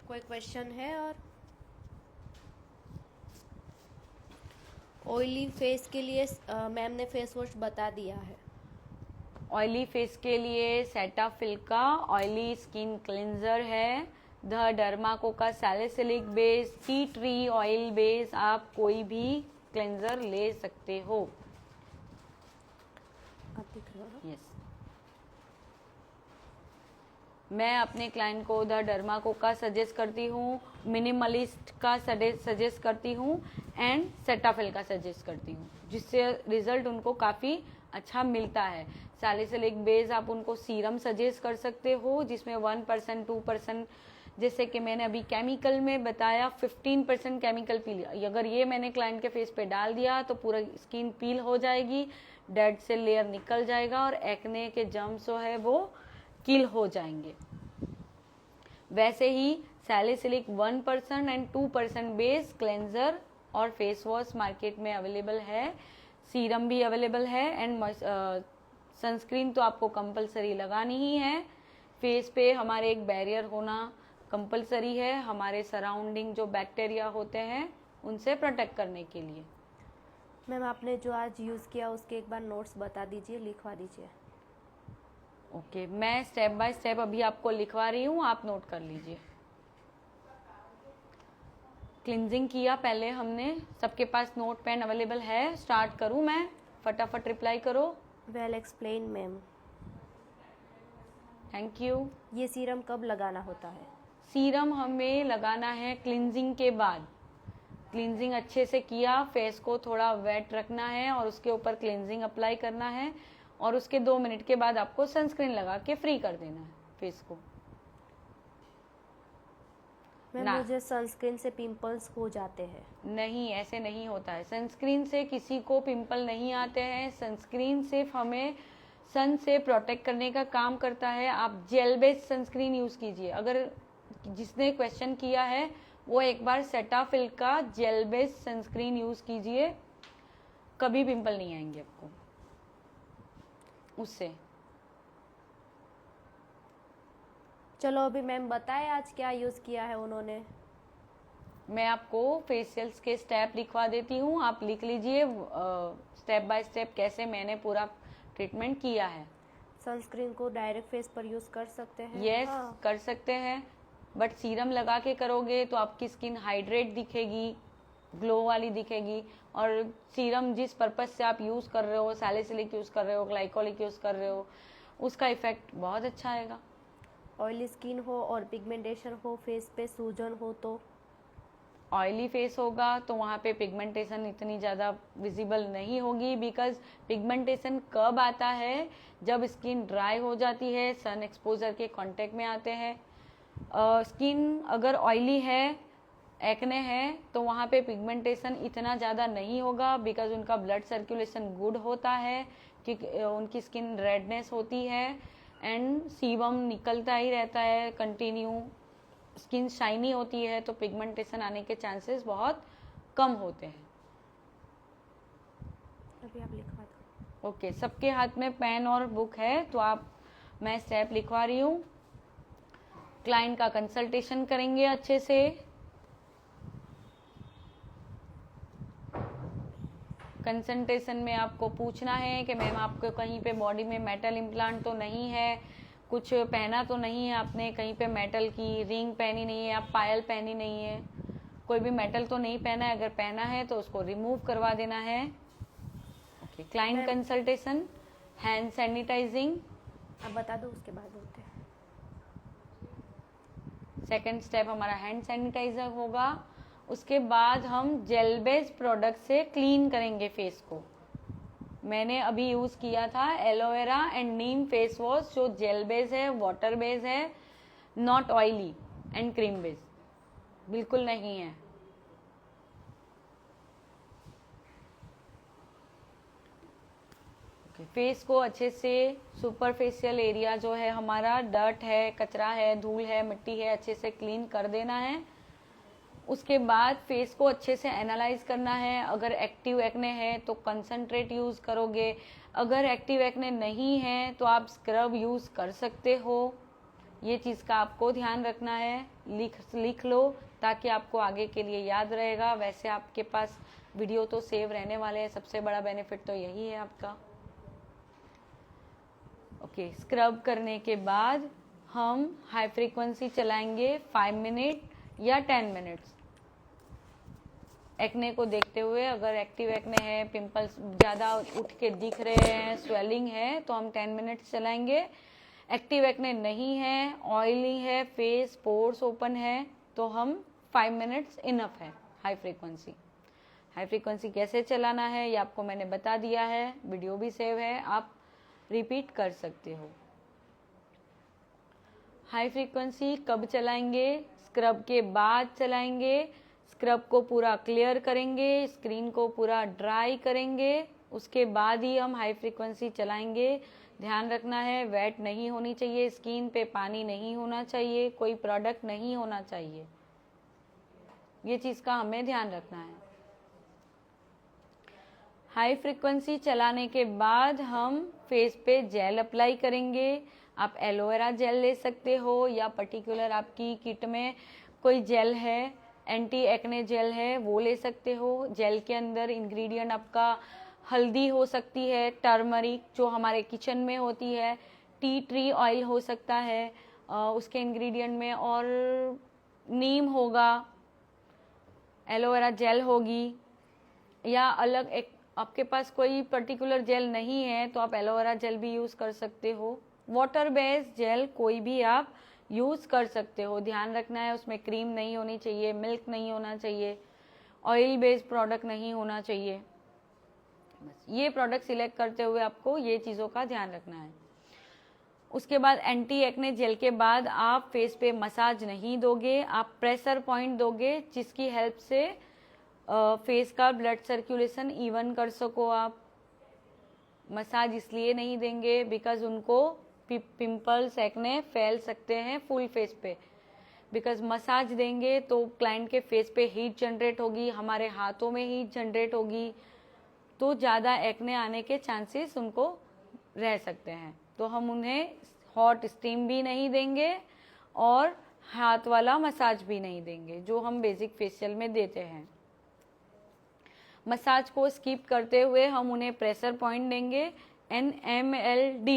कोई क्वेश्चन है? और ऑयली फेस के लिए मैम ने फेस वॉश बता दिया है। ऑयली फेस के लिए सेटाफिल का ऑयली स्किन क्लिनजर है। द डर्माकोका salicylic base tea tree oil base, आप कोई भी क्लिनजर ले सकते हो। आप दिख रहे हो ना? यस, मैं अपने क्लाइंट को द डर्माकोका सजेस्ट करती हूँ, मिनिमलिस्ट का सजेस्ट करती हूँ एंड सेटाफिल का सजेस्ट करती हूँ, जिससे रिजल्ट उनको काफ़ी अच्छा मिलता है। सैलिसिलिक बेस आप उनको सीरम सजेस्ट कर सकते हो जिसमें 1% 2%, जैसे कि मैंने अभी केमिकल में बताया 15% केमिकल पील, अगर ये मैंने क्लाइंट के फेस पे डाल दिया तो पूरा स्किन पील हो जाएगी, डेड सेल लेयर निकल जाएगा और एक्ने के जर्म्स जो है वो किल हो जाएंगे। वैसे ही सैलिसिलिक 1% एंड 2% बेस क्लेंजर और फेस वॉश मार्केट में अवेलेबल है, सीरम भी अवेलेबल है एंड सनस्क्रीन तो आपको कंपलसरी लगानी ही है। फेस पे हमारे एक बैरियर होना कंपलसरी है, हमारे सराउंडिंग जो बैक्टीरिया होते हैं उनसे प्रोटेक्ट करने के लिए। मैम आपने जो आज यूज़ किया उसके एक बार नोट्स बता दीजिए, लिखवा दीजिए। ओके, मैं स्टेप बाय स्टेप अभी आपको लिखवा रही हूँ, आप नोट कर लीजिए। क्लिनजिंग किया पहले हमने, सबके पास नोट पेन अवेलेबल है? स्टार्ट करूँ मैं? फटाफट रिप्लाई करो। Well explain ma'am. Thank you. ये सीरम कब लगाना होता है? सीरम हमें लगाना है क्लिनजिंग के बाद। क्लिनजिंग अच्छे से किया, फेस को थोड़ा वेट रखना है और उसके ऊपर क्लिनजिंग अप्लाई करना है और उसके 2 मिनट के बाद आपको सनस्क्रीन लगा के फ्री कर देना है फेस को। मैम मुझे सनस्क्रीन से पिंपल्स हो जाते हैं। नहीं, ऐसे नहीं होता है। सनस्क्रीन से किसी को पिंपल नहीं आते हैं। सनस्क्रीन सिर्फ हमें सन से प्रोटेक्ट करने का काम करता है। आप जेल बेस्ड सनस्क्रीन यूज कीजिए। अगर जिसने क्वेश्चन किया है वो एक बार सेटाफिल का जेल बेस्ड सनस्क्रीन यूज कीजिए, कभी पिंपल नहीं आएंगे आपको उससे। चलो अभी मैम बताए आज क्या यूज़ किया है उन्होंने। मैं आपको फेशियल्स के स्टेप लिखवा देती हूँ, आप लिख लीजिए स्टेप बाय स्टेप कैसे मैंने पूरा ट्रीटमेंट किया है। सनस्क्रीन को डायरेक्ट फेस पर यूज़ कर सकते हैं? यस, हाँ। कर सकते हैं, बट सीरम लगा के करोगे तो आपकी स्किन हाइड्रेट दिखेगी, ग्लो वाली दिखेगी। और सीरम जिस पर्पज से आप यूज़ कर रहे हो, सैलिसिलिक यूज़ कर रहे हो, ग्लाइकोलिक यूज़ कर रहे हो, उसका इफेक्ट बहुत अच्छा आएगा। ऑयली स्किन हो और पिगमेंटेशन हो, फेस पे सूजन हो तो? ऑयली फेस होगा तो वहाँ पे पिगमेंटेशन इतनी ज़्यादा विजिबल नहीं होगी, बिकॉज पिगमेंटेशन कब आता है? जब स्किन ड्राई हो जाती है, सन एक्सपोजर के कांटेक्ट में आते हैं। स्किन अगर ऑयली है, एक्ने है, तो वहाँ पे पिगमेंटेशन इतना ज़्यादा नहीं होगा, बिकॉज उनका ब्लड सर्कुलेशन गुड होता है, कि उनकी स्किन रेडनेस होती है एंड सीबम निकलता ही रहता है कंटिन्यू, स्किन शाइनी होती है, तो पिगमेंटेशन आने के चांसेस बहुत कम होते हैं। अभी आप लिखवा दो। ओके, सबके हाथ में पेन और बुक है तो मैं स्टेप लिखवा रही हूँ। क्लाइंट का कंसल्टेशन करेंगे अच्छे से। कंसल्टेशन में आपको पूछना है कि मैम आपको कहीं पे बॉडी में मेटल इम्प्लांट तो नहीं है, कुछ पहना तो नहीं है आपने, कहीं पे मेटल की रिंग पहनी नहीं है, आप पायल पहनी नहीं है, कोई भी मेटल तो नहीं पहना है। अगर पहना है तो उसको रिमूव करवा देना है। Okay, client consultation, hand sanitizing. अब बता दो, उसके बाद बोलते हैं। सेकेंड स्टेप हमारा हैंड सैनिटाइजर होगा। उसके बाद हम जेल बेस्ड प्रोडक्ट से क्लीन करेंगे फेस को। मैंने अभी यूज किया था aloe vera and neem face wash, जो जेल बेस है, वाटर बेस है, not oily and cream base, बिल्कुल नहीं है। फेस को अच्छे से सुपरफेशियल एरिया जो है हमारा, डर्ट है, कचरा है, धूल है, मिट्टी है, अच्छे से क्लीन कर देना है। उसके बाद फेस को अच्छे से एनालाइज करना है। अगर एक्टिव एक्ने है तो कंसंट्रेट यूज करोगे, अगर एक्टिव एक्ने नहीं है तो आप स्क्रब यूज कर सकते हो। ये चीज़ का आपको ध्यान रखना है, लिख लो ताकि आपको आगे के लिए याद रहेगा। वैसे आपके पास वीडियो तो सेव रहने वाले हैं, सबसे बड़ा बेनिफिट तो यही है आपका। ओके, स्क्रब करने के बाद हम हाई फ्रीक्वेंसी चलाएंगे 5 मिनट या 10 मिनट्स। एक्ने को देखते हुए, अगर एक्टिव एक्ने है, पिंपल्स ज़्यादा उठ के दिख रहे हैं, स्वेलिंग है, तो हम 10 मिनट्स चलाएंगे। एक्टिव एक्ने नहीं है, ऑयली है, फेस पोर्स ओपन है, तो हम 5 मिनट्स इनफ है हाई फ्रीक्वेंसी। हाई फ्रीक्वेंसी कैसे चलाना है ये आपको मैंने बता दिया है, वीडियो भी सेव है, आप रिपीट कर सकते हो। हाई फ्रीक्वेंसी कब चलाएंगे? स्क्रब के बाद चलाएंगे। स्क्रब को पूरा क्लियर करेंगे, स्क्रीन को पूरा ड्राई करेंगे, उसके बाद ही हम हाई फ्रीक्वेंसी चलाएंगे। ध्यान रखना है, वेट नहीं होनी चाहिए, स्किन पे पानी नहीं होना चाहिए, कोई प्रोडक्ट नहीं होना चाहिए, ये चीज़ का हमें ध्यान रखना है। हाई फ्रीक्वेंसी चलाने के बाद हम फेस पे जेल अप्लाई करेंगे। आप एलोवेरा जेल ले सकते हो, या पर्टिकुलर आपकी किट में कोई जेल है, एंटी एक्ने जेल है, वो ले सकते हो। जेल के अंदर इंग्रेडिएंट आपका हल्दी हो सकती है, टर्मरिक जो हमारे किचन में होती है, टी ट्री ऑयल हो सकता है उसके इंग्रेडिएंट में, और नीम होगा, एलोवेरा जेल होगी, या अलग एक आपके पास कोई पर्टिकुलर जेल नहीं है तो आप एलोवेरा जेल भी यूज़ कर सकते हो। वाटर बेस्ड जेल कोई भी आप यूज़ कर सकते हो। ध्यान रखना है उसमें क्रीम नहीं होनी चाहिए, मिल्क नहीं होना चाहिए, ऑयल बेस्ड प्रोडक्ट नहीं होना चाहिए। बस ये प्रोडक्ट सिलेक्ट करते हुए आपको ये चीज़ों का ध्यान रखना है। उसके बाद एंटी एक्ने जेल के बाद आप फेस पे मसाज नहीं दोगे, आप प्रेशर पॉइंट दोगे, जिसकी हेल्प से फेस का ब्लड सर्कुलेशन इवन कर सको आप। मसाज इसलिए नहीं देंगे बिकॉज उनको पिंपल्स एक्ने फैल सकते हैं फुल फेस पे। बिकॉज मसाज देंगे तो क्लाइंट के फेस पे हीट जनरेट होगी, हमारे हाथों में हीट जनरेट होगी, तो ज़्यादा एक्ने आने के चांसेस उनको रह सकते हैं। तो हम उन्हें हॉट स्टीम भी नहीं देंगे और हाथ वाला मसाज भी नहीं देंगे जो हम बेसिक फेशियल में देते हैं। मसाज को स्किप करते हुए हम उन्हें प्रेशर पॉइंट देंगे। NMLD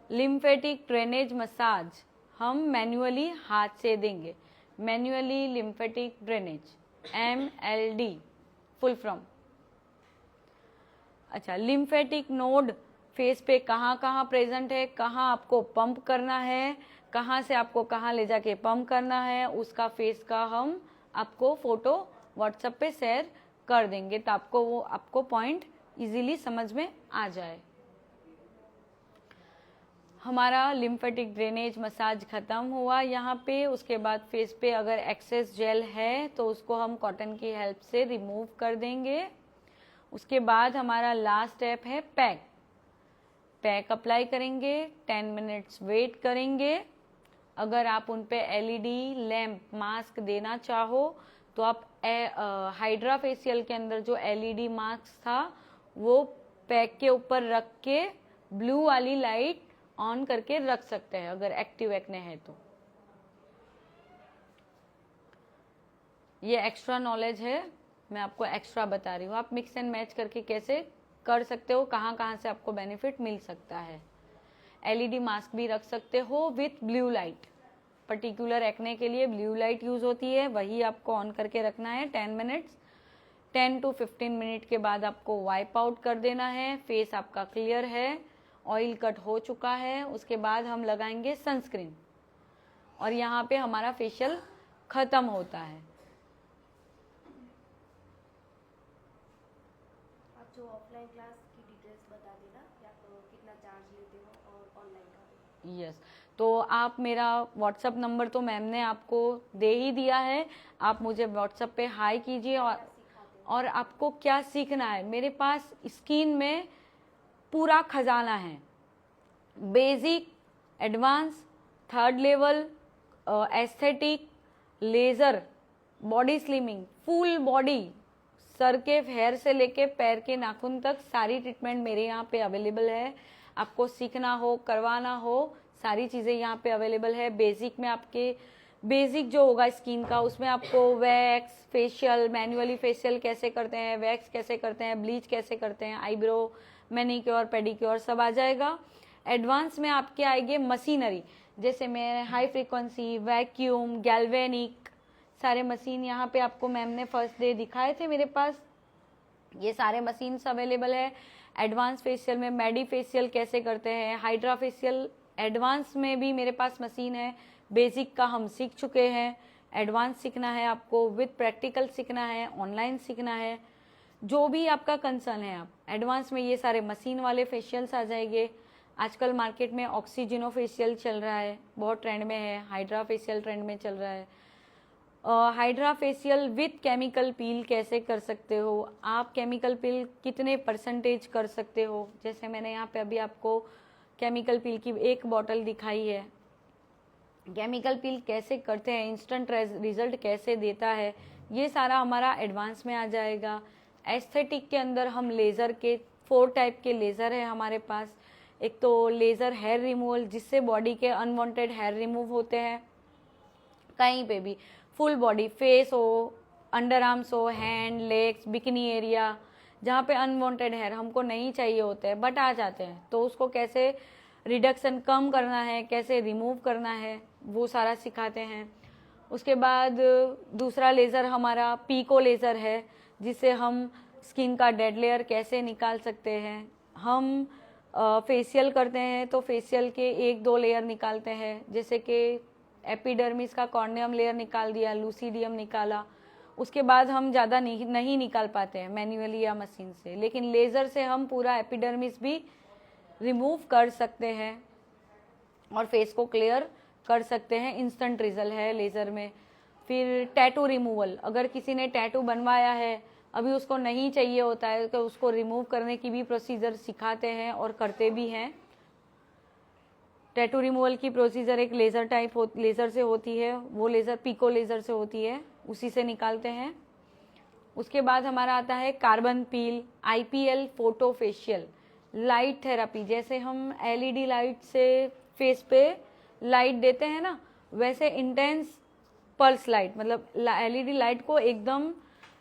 लिम्फेटिक ड्रेनेज मसाज हम मैन्युअली हाथ से देंगे। Manually lymphatic drainage MLD full form. अच्छा, लिम्फेटिक नोड फेस पे कहाँ कहाँ प्रेजेंट है, कहाँ आपको पंप करना है, कहाँ से आपको कहाँ ले जाके पंप करना है, उसका फेस का हम आपको फोटो व्हाट्सएप पे शेयर कर देंगे तो आपको पॉइंट इजीली समझ में आ जाए। हमारा लिम्फेटिक ड्रेनेज मसाज खत्म हुआ यहाँ पे। उसके बाद फेस पे अगर एक्सेस जेल है तो उसको हम कॉटन की हेल्प से रिमूव कर देंगे। उसके बाद हमारा लास्ट स्टेप है पैक अप्लाई करेंगे, 10 मिनट्स वेट करेंगे। अगर आप उन पे LED लैम्प मास्क देना चाहो तो आप हाइड्रा फेशियल के अंदर जो LED मास्क था वो पैक के ऊपर रख के ब्लू वाली लाइट ऑन करके रख सकते हैं अगर एक्टिव एक्ने है तो। ये एक्स्ट्रा नॉलेज है, मैं आपको एक्स्ट्रा बता रही हूँ। आप मिक्स एंड मैच करके कैसे कर सकते हो, कहाँ कहाँ से आपको बेनिफिट मिल सकता है। LED मास्क भी रख सकते हो with blue light. Particular acne के लिए ब्लू लाइट यूज होती है, वही आपको ऑन करके रखना है 10 मिनट्स। 10 to 15 मिनट के बाद आपको वाइप आउट कर देना है। फेस आपका क्लियर है, ऑयल कट हो चुका है। उसके बाद हम लगाएंगे सनस्क्रीन और यहाँ पे हमारा फेशियल खत्म होता है। आप जो ऑफलाइन क्लास की डिटेल्स बता देना कि आप कितना चार्ज लेते हो और ऑनलाइन का। यस, तो आप मेरा व्हाट्सअप नंबर तो मैम ने आपको दे ही दिया है, आप मुझे व्हाट्सअप पे हाई कीजिए और आपको क्या सीखना है। मेरे पास स्किन में पूरा खजाना है, basic, advance, third level, aesthetic, laser, body slimming, full body, sir के हेयर से लेके पैर के नाखून तक सारी ट्रीटमेंट मेरे यहाँ पे अवेलेबल है। आपको सीखना हो, करवाना हो, सारी चीज़ें यहाँ पे अवेलेबल है। बेसिक में आपके बेसिक जो होगा स्किन का, उसमें आपको वैक्स, फेशियल, मैन्युअली फेशियल कैसे करते हैं, वैक्स कैसे करते हैं, ब्लीच कैसे करते हैं, आईब्रो, मैनिक्योर, पेडिक्योर सब आ जाएगा। एडवांस में आपके आएंगे मशीनरी, जैसे मैं हाई फ्रीक्वेंसी, वैक्यूम, गैल्वेनिक, सारे मशीन यहाँ पे आपको मैम ने फर्स्ट डे दिखाए थे मेरे पास। ये सारे मशीन्स अवेलेबल है। एडवांस फेशियल में मेडी फेशियल कैसे करते हैं, हाइड्रा फेशियल एडवांस में भी मेरे पास मशीन है। बेसिक का हम सीख चुके हैं, एडवांस सीखना है आपको, विद प्रैक्टिकल सीखना है, ऑनलाइन सीखना है, जो भी आपका कंसर्न है आप एडवांस में ये सारे मशीन वाले फेशियल्स आ जाएंगे। आजकल मार्केट में ऑक्सीजनो फेशियल चल रहा है, बहुत ट्रेंड में है। हाइड्रा फेशियल ट्रेंड में चल रहा है। Hydra facial with chemical peel कैसे कर सकते हो आप, केमिकल पील कितने परसेंटेज कर सकते हो, जैसे मैंने यहाँ पे अभी आपको केमिकल पील की एक बॉटल दिखाई है। केमिकल पील कैसे करते हैं, इंस्टेंट रिजल्ट कैसे देता है, ये सारा हमारा एडवांस में आ जाएगा। एस्थेटिक के अंदर हम लेज़र के 4 टाइप के लेज़र है हमारे पास। एक तो लेज़र हेयर रिमूवल, जिससे बॉडी के अनवांटेड हेयर रिमूव होते हैं कहीं पे भी, फुल बॉडी, फेस हो, अंडर आर्म्स हो, हैंड, लेग्स, बिकनी एरिया, जहाँ पे अनवांटेड हेयर हमको नहीं चाहिए होते हैं बट आ जाते हैं, तो उसको कैसे रिडक्शन कम करना है, कैसे रिमूव करना है, वो सारा सिखाते हैं। उसके बाद दूसरा लेज़र हमारा पीको लेज़र है, जिससे हम स्किन का डेड लेयर कैसे निकाल सकते हैं। हम फेशियल करते हैं तो फेशियल के 1-2 लेयर निकालते हैं, जैसे कि एपिडर्मिस का कॉर्नियम लेयर निकाल दिया, लूसीडियम निकाला, उसके बाद हम ज़्यादा नहीं निकाल पाते हैं मैन्युअली या मशीन से, लेकिन लेज़र से हम पूरा एपिडर्मिस भी रिमूव कर सकते हैं और फेस को क्लियर कर सकते हैं। इंस्टेंट रिजल्ट है लेज़र में। फिर टैटू रिमूवल, अगर किसी ने टैटू बनवाया है, अभी उसको नहीं चाहिए होता है, तो उसको रिमूव करने की भी प्रोसीजर सिखाते हैं और करते भी हैं। टैटू रिमूवल की प्रोसीजर एक लेज़र से होती है, वो लेज़र पीको लेज़र से होती है, उसी से निकालते हैं। उसके बाद हमारा आता है कार्बन पील, IPL photo facial, light therapy, जैसे हम LED लाइट से फेस पे लाइट देते हैं ना, वैसे इंटेंस पल्स लाइट, मतलब LED लाइट को एकदम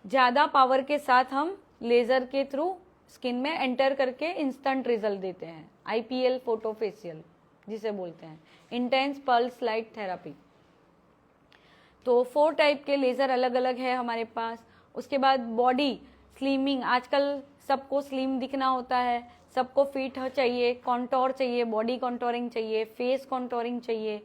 ज़्यादा पावर के साथ हम लेज़र के थ्रू स्किन में एंटर करके इंस्टेंट रिजल्ट देते हैं। IPL फोटो फेशियल जिसे बोलते हैं, इंटेंस पल्स लाइट थेरापी। तो 4 टाइप के लेज़र अलग अलग है हमारे पास। उसके बाद बॉडी स्लिमिंग, आजकल सबको स्लिम दिखना होता है, सबको फिट चाहिए, कॉन्टोर चाहिए, बॉडी कॉन्टोरिंग चाहिए, फेस कॉन्टोरिंग चाहिए।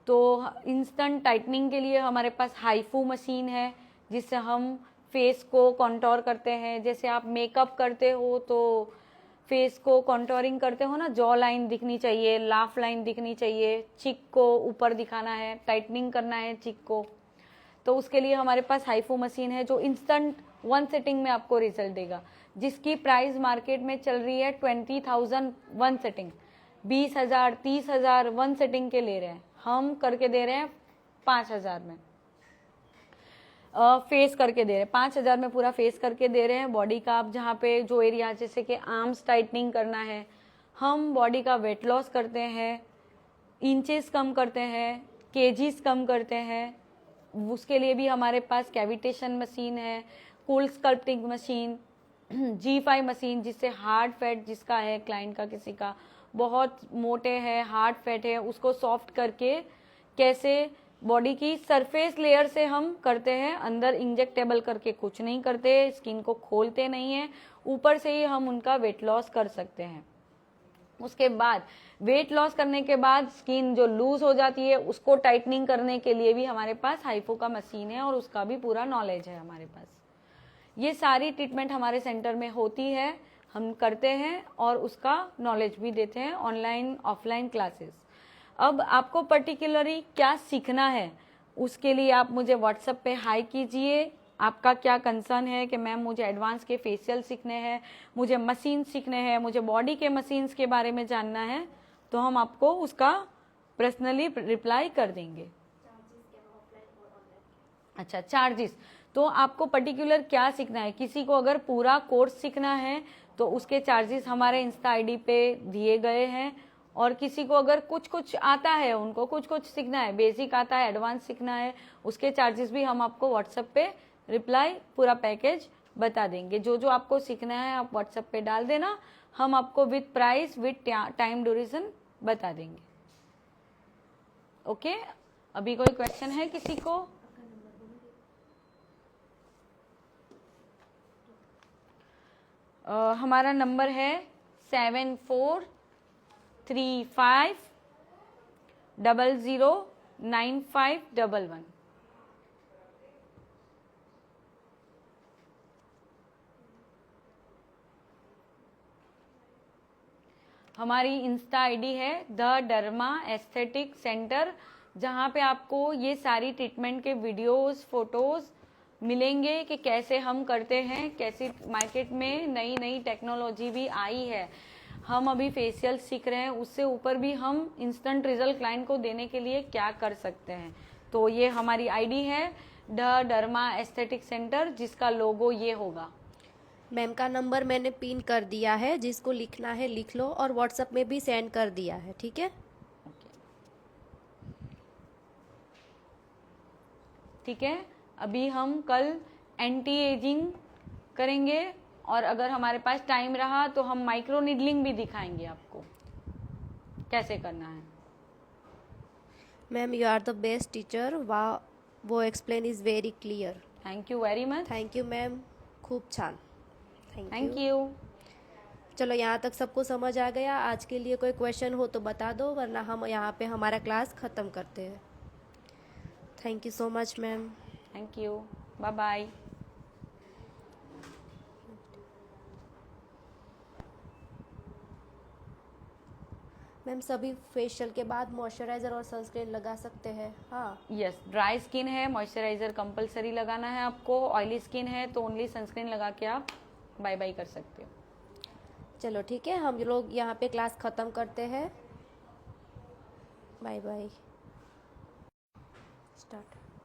तो इंस्टेंट टाइटनिंग के लिए हमारे पास हाइफू मशीन है, जिससे हम फेस को कॉन्टोर करते हैं। जैसे आप मेकअप करते हो तो फेस को कॉन्टोरिंग करते हो ना, जॉ लाइन दिखनी चाहिए, लाफ लाइन दिखनी चाहिए, चिक को ऊपर दिखाना है, टाइटनिंग करना है चिक को, तो उसके लिए हमारे पास हाइफू मशीन है, जो इंस्टेंट 1 सेटिंग में आपको रिजल्ट देगा, जिसकी प्राइस मार्केट में चल रही है 20,000 1 सेटिंग, 20,000 30,000 1 सेटिंग के ले रहे हैं, हम करके दे रहे हैं 5,000 में। फेस करके दे रहे हैं 5,000 में, पूरा फेस करके दे रहे हैं। बॉडी का आप जहाँ पे जो एरिया, जैसे कि आर्म्स टाइटनिंग करना है, हम बॉडी का वेट लॉस करते हैं, इंचेस कम करते हैं, केजीज कम करते हैं, उसके लिए भी हमारे पास कैविटेशन मशीन है, cool sculpting machine, G5 machine, जिससे हार्ड फैट जिसका है, क्लाइंट का किसी का बहुत मोटे है, हार्ड फैट है, उसको सॉफ्ट करके कैसे बॉडी की सरफेस लेयर से हम करते हैं, अंदर इंजेक्टेबल करके कुछ नहीं करते, स्किन को खोलते नहीं है, ऊपर से ही हम उनका वेट लॉस कर सकते हैं। उसके बाद वेट लॉस करने के बाद स्किन जो लूज हो जाती है, उसको टाइटनिंग करने के लिए भी हमारे पास हाइफो का मशीन है और उसका भी पूरा नॉलेज है हमारे पास। ये सारी ट्रीटमेंट हमारे सेंटर में होती है, हम करते हैं और उसका नॉलेज भी देते हैं, ऑनलाइन ऑफलाइन क्लासेस। अब आपको पर्टिकुलरली क्या सीखना है, उसके लिए आप मुझे व्हाट्सएप पे हाई कीजिए। आपका क्या कंसर्न है कि मैम मुझे एडवांस के फेशियल सीखने हैं, मुझे मशीन सीखने हैं, मुझे बॉडी के मशीन्स के बारे में जानना है, तो हम आपको उसका पर्सनली रिप्लाई कर देंगे। अच्छा, चार्जेस, तो आपको पर्टिकुलर क्या सीखना है, किसी को अगर पूरा कोर्स सीखना है तो उसके चार्जेस हमारे इंस्टा ID पे दिए गए हैं, और किसी को अगर कुछ कुछ आता है, उनको कुछ कुछ सीखना है, बेसिक आता है, एडवांस सीखना है, उसके चार्जेस भी हम आपको व्हाट्सएप पे रिप्लाई पूरा पैकेज बता देंगे। जो जो आपको सीखना है आप व्हाट्सएप पे डाल देना, हम आपको with price with time duration बता देंगे। ओके, अभी कोई क्वेश्चन है किसी को? हमारा नंबर है 7435009511। हमारी इंस्टा आईडी है द डर्मा एस्थेटिक सेंटर, जहाँ पे आपको ये सारी ट्रीटमेंट के वीडियोस, फोटोज मिलेंगे कि कैसे हम करते हैं, कैसी मार्केट में नई नई टेक्नोलॉजी भी आई है। हम अभी फेशियल सीख रहे हैं, उससे ऊपर भी हम इंस्टेंट रिजल्ट क्लाइंट को देने के लिए क्या कर सकते हैं। तो ये हमारी आईडी है द डर्मा एस्थेटिक सेंटर, जिसका लोगो ये होगा। मैम का नंबर मैंने पिन कर दिया है, जिसको लिखना है लिख लो, और व्हाट्सएप में भी सेंड कर दिया है, ठीक है? ठीक है, अभी हम कल एंटी एजिंग करेंगे, और अगर हमारे पास टाइम रहा तो हम माइक्रो नीडलिंग भी दिखाएंगे आपको कैसे करना है। Ma'am you are the best teacher, वाह, वो explain is very clear. Thank you very much. Thank you ma'am, खूब छान, थैंक यू। चलो यहाँ तक सबको समझ आ गया। आज के लिए कोई क्वेश्चन हो तो बता दो, वरना हम यहाँ पे हमारा क्लास ख़त्म करते हैं। Thank you so much ma'am. Thank you, bye bye. Ma'am सभी फेशियल के बाद मॉइस्चराइज़र और सनस्क्रीन लगा सकते हैं? हाँ यस, ड्राई स्किन है मॉइस्चराइजर कंपलसरी लगाना है आपको, ऑयली स्किन है तो ओनली सनस्क्रीन लगा के आप बाय बाय कर सकते हो। चलो ठीक है, हम लोग यहाँ पे क्लास ख़त्म करते हैं। Bye bye. स्टार्ट।